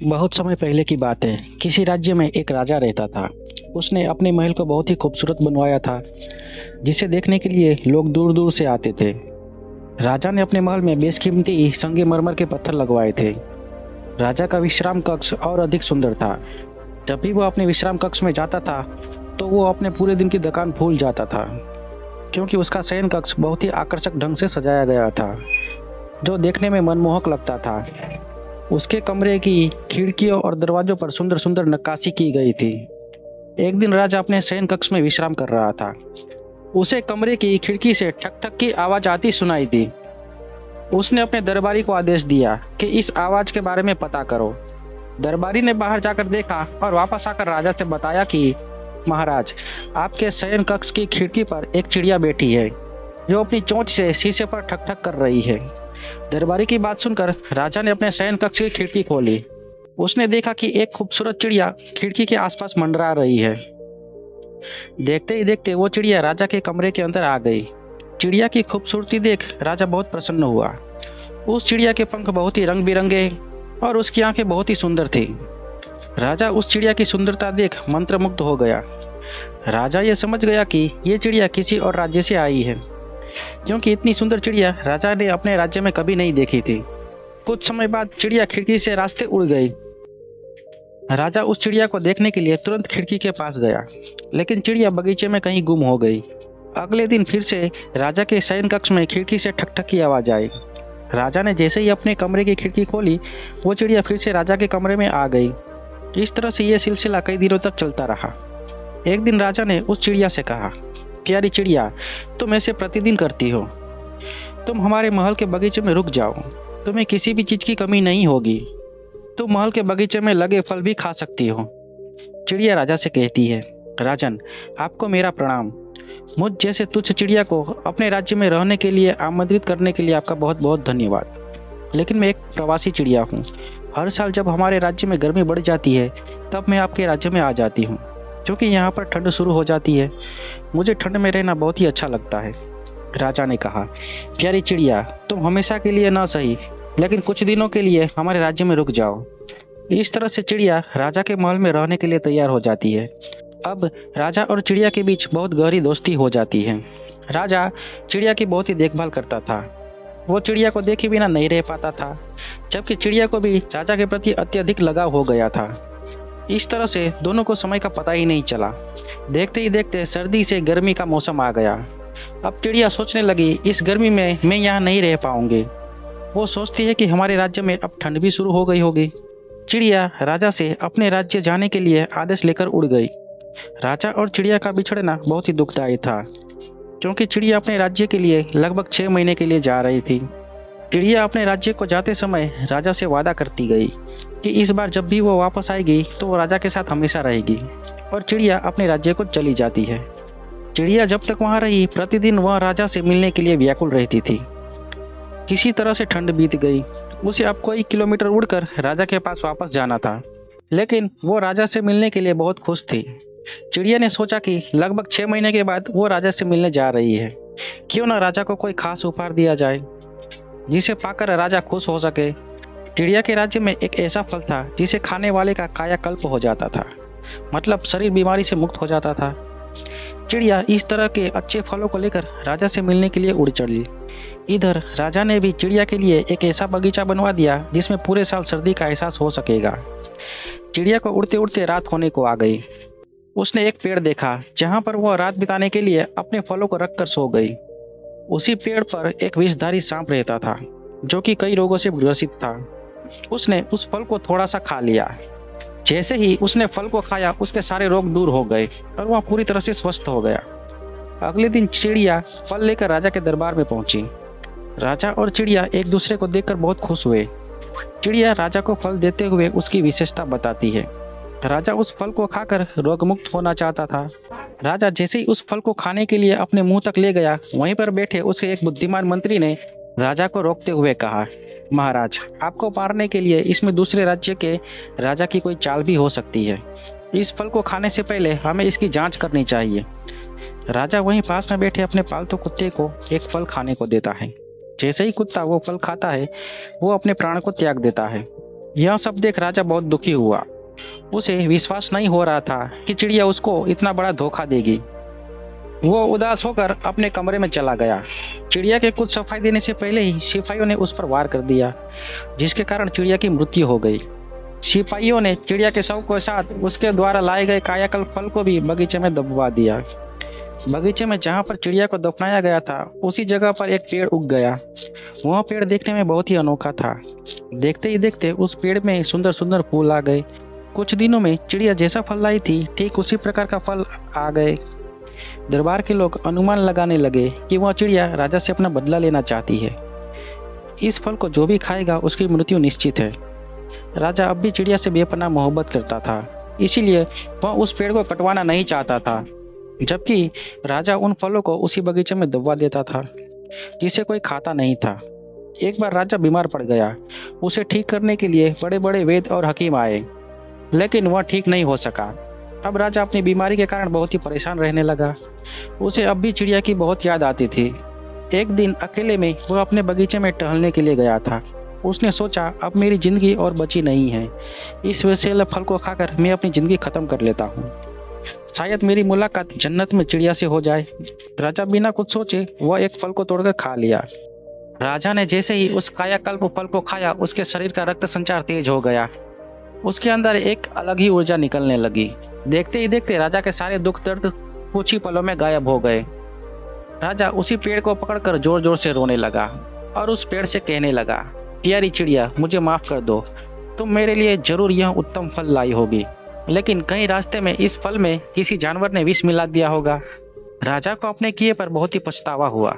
बहुत समय पहले की बात है। किसी राज्य में एक राजा रहता था। उसने अपने महल को बहुत ही खूबसूरत बनवाया था, जिसे देखने के लिए लोग दूर दूर से आते थे। राजा ने अपने महल में बेशकीमती संगमरमर के पत्थर लगवाए थे। राजा का विश्राम कक्ष और अधिक सुंदर था। जब भी वो अपने विश्राम कक्ष में जाता था तो वो अपने पूरे दिन की थकान भूल जाता था, क्योंकि उसका शयन कक्ष बहुत ही आकर्षक ढंग से सजाया गया था, जो देखने में मनमोहक लगता था। उसके कमरे की खिड़कियों और दरवाजों पर सुंदर सुंदर नक्काशी की गई थी। एक दिन राजा अपने शयन कक्ष में विश्राम कर रहा था। उसे कमरे की खिड़की से ठक ठक की आवाज आती सुनाई दी। उसने अपने दरबारी को आदेश दिया कि इस आवाज के बारे में पता करो। दरबारी ने बाहर जाकर देखा और वापस आकर राजा से बताया कि महाराज, आपके शयन कक्ष की खिड़की पर एक चिड़िया बैठी है, जो अपनी चोंच से शीशे पर ठक ठक कर रही है। दरबारी की बात सुनकर राजा ने अपने शयन कक्ष की खिड़की खोली। उसने देखा कि एक खूबसूरत चिड़िया खिड़की के आसपास मंडरा रही है। देखते ही देखते वो चिड़िया राजा के कमरे के अंदर आ गई। चिड़िया की खूबसूरती देख राजा बहुत प्रसन्न हुआ। उस चिड़िया के पंख बहुत ही रंग बिरंगे और उसकी आंखें बहुत ही सुंदर थी। राजा उस चिड़िया की सुंदरता देख मंत्रमुग्ध हो गया। राजा ये समझ गया कि ये चिड़िया किसी और राज्य से आई है, क्योंकि इतनी सुंदर चिड़िया राजा ने अपने राज्य में कभी नहीं देखी थी। कुछ समय बाद चिड़िया खिड़की से रास्ते उड़ गई। राजा उस चिड़िया को देखने के लिए तुरंत खिड़की के पास गया, लेकिन चिड़िया बगीचे में कहीं गुम हो गई। अगले दिन फिर से राजा के शयन कक्ष में खिड़की से ठक ठक की आवाज आई। राजा ने जैसे ही अपने कमरे की खिड़की खोली, वो चिड़िया फिर से राजा के कमरे में आ गई। इस तरह से यह सिलसिला कई दिनों तक चलता रहा। एक दिन राजा ने उस चिड़िया से कहा, प्यारी चिड़िया, तुम ऐसे प्रतिदिन करती हो। तुम हमारे महल के बगीचे में रुक जाओ, तुम्हें किसी भी चीज की कमी नहीं होगी। तुम महल के बगीचे में लगे फल भी खा सकती हो। चिड़िया राजा से कहती है, राजन, आपको मेरा प्रणाम। मुझ जैसे तुच्छ चिड़िया को अपने राज्य में रहने के लिए आमंत्रित करने के लिए आपका बहुत बहुत धन्यवाद। लेकिन मैं एक प्रवासी चिड़िया हूँ। हर साल जब हमारे राज्य में गर्मी बढ़ जाती है, तब मैं आपके राज्य में आ जाती हूँ, क्योंकि यहाँ पर ठंड शुरू हो जाती है। मुझे ठंड में रहना बहुत ही अच्छा लगता है। राजा ने कहा, प्यारी चिड़िया, तुम हमेशा के लिए ना सही, लेकिन कुछ दिनों के लिए हमारे राज्य में रुक जाओ। इस तरह से चिड़िया राजा के महल में रहने के लिए तैयार हो जाती है। अब राजा और चिड़िया के बीच बहुत गहरी दोस्ती हो जाती है। राजा चिड़िया की बहुत ही देखभाल करता था। वो चिड़िया को देखे बिना नहीं रह पाता था, जबकि चिड़िया को भी राजा के प्रति अत्यधिक लगाव हो गया था। इस तरह से दोनों को समय का पता ही नहीं चला। देखते ही देखते सर्दी से गर्मी का मौसम आ गया। अब चिड़िया सोचने लगी, इस गर्मी में मैं यहाँ नहीं रह पाऊंगी। वो सोचती है कि हमारे राज्य में अब ठंड भी शुरू हो गई होगी। चिड़िया राजा से अपने राज्य जाने के लिए आदेश लेकर उड़ गई। राजा और चिड़िया का बिछड़ना बहुत ही दुखदायी था, क्योंकि चिड़िया अपने राज्य के लिए लगभग 6 महीने के लिए जा रही थी। चिड़िया अपने राज्य को जाते समय राजा से वादा करती गई कि इस बार जब भी वो वापस आएगी तो वो राजा के साथ हमेशा रहेगी, और चिड़िया अपने राज्य को चली जाती है। चिड़िया जब तक वहाँ रही, प्रतिदिन वह राजा से मिलने के लिए व्याकुल रहती थी। किसी तरह से ठंड बीत गई। उसे अब कई किलोमीटर उड़कर राजा के पास वापस जाना था, लेकिन वो राजा से मिलने के लिए बहुत खुश थी। चिड़िया ने सोचा कि लगभग 6 महीने के बाद वो राजा से मिलने जा रही है, क्यों ना राजा को कोई खास उपहार दिया जाए जिसे पाकर राजा खुश हो सके। चिड़िया के राज्य में एक ऐसा फल था जिसे खाने वाले का कायाकल्प हो जाता था, मतलब शरीर बीमारी से मुक्त हो जाता था। चिड़िया इस तरह के अच्छे फलों को लेकर राजा से मिलने के लिए उड़ चली। इधर राजा ने भी चिड़िया के लिए एक ऐसा बगीचा बनवा दिया जिसमें पूरे साल सर्दी का एहसास हो सकेगा। चिड़िया को उड़ते उड़ते रात होने को आ गई। उसने एक पेड़ देखा जहां पर वह रात बिताने के लिए अपने फलों को रखकर सो गई। उसी पेड़ पर एक विषधारी सांप रहता था, जो कि कई रोगों से ग्रसित था। उसने उस फल को थोड़ा सा खा लिया। जैसे ही उसने फल को खाया, उसके सारे रोग दूर हो गए और वह पूरी तरह से स्वस्थ हो गया। अगले दिन चिड़िया फल लेकर राजा के दरबार में पहुंची। राजा और चिड़िया एक दूसरे को देखकर बहुत खुश हुए। चिड़िया राजा को फल देते हुए उसकी विशेषता बताती है। राजा उस फल को खाकर रोगमुक्त होना चाहता था। राजा जैसे ही उस फल को खाने के लिए अपने मुंह तक ले गया, वहीं पर बैठे उसे एक बुद्धिमान मंत्री ने राजा को रोकते हुए कहा, महाराज, आपको मारने के लिए इसमें दूसरे राज्य के राजा की कोई चाल भी हो सकती है। इस फल को खाने से पहले हमें इसकी जांच करनी चाहिए। राजा वहीं पास में बैठे अपने पालतू कुत्ते को एक फल खाने को देता है। जैसे ही कुत्ता वो फल खाता है, वो अपने प्राण को त्याग देता है। यह सब देख राजा बहुत दुखी हुआ। उसे विश्वास नहीं हो रहा था कि चिड़िया उसको इतना बड़ा धोखा देगी। वो उदास होकर अपने कमरे में चला गया। चिड़िया के कुछ सफाई देने से पहले ही सिपाहियों ने उस पर वार कर दिया, जिसके कारण चिड़िया की मृत्यु हो गई। सिपाहियों ने चिड़िया के शव के साथ उसके द्वारा लाए गए कायाकल्प फल को भी बगीचे में दबवा दिया। बगीचे में जहाँ पर चिड़िया को दफनाया गया था, उसी जगह पर एक पेड़ उग गया। वह पेड़ देखने में बहुत ही अनोखा था। देखते ही देखते उस पेड़ में सुंदर सुंदर फूल आ गए। कुछ दिनों में चिड़िया जैसा फल लाई थी, ठीक उसी प्रकार का फल आ गए। दरबार के लोग अनुमान लगाने लगे कि वह चिड़िया राजा से अपना बदला लेना चाहती है। इस फल को जो भी खाएगा उसकी मृत्यु निश्चित है। राजा अब भी चिड़िया से बेपनाह मोहब्बत करता था, इसीलिए वह उस पेड़ को कटवाना नहीं चाहता था, जबकि राजा उन फलों को उसी बगीचे में दबवा देता था, जिसे कोई खाता नहीं था। एक बार राजा बीमार पड़ गया। उसे ठीक करने के लिए बड़े बड़े वैद्य और हकीम आए, लेकिन वह ठीक नहीं हो सका। अब राजा अपनी बीमारी के कारण बहुत ही परेशान रहने लगा। उसे अब भी चिड़िया की बहुत याद आती थी। एक दिन अकेले में वह अपने बगीचे में टहलने के लिए गया था। उसने सोचा, अब मेरी जिंदगी और बची नहीं है। इस विषैले फल को खाकर मैं अपनी जिंदगी खत्म कर लेता हूँ। शायद मेरी मुलाकात जन्नत में चिड़िया से हो जाए। राजा बिना कुछ सोचे वह एक फल को तोड़कर खा लिया। राजा ने जैसे ही उस कायाकल्प फल को खाया, उसके शरीर का रक्त संचार तेज हो गया। उसके अंदर एक अलग ही ऊर्जा निकलने लगी। देखते ही देखते राजा के सारे दुख दर्द कुछ ही पलों में गायब हो गए। राजा उसी पेड़ को पकड़कर जोर जोर से रोने लगा और उस पेड़ से कहने लगा, प्यारी चिड़िया, मुझे माफ कर दो। तुम मेरे लिए जरूर यह उत्तम फल लाई होगी, लेकिन कहीं रास्ते में इस फल में किसी जानवर ने विष मिला दिया होगा। राजा को अपने किए पर बहुत ही पछतावा हुआ।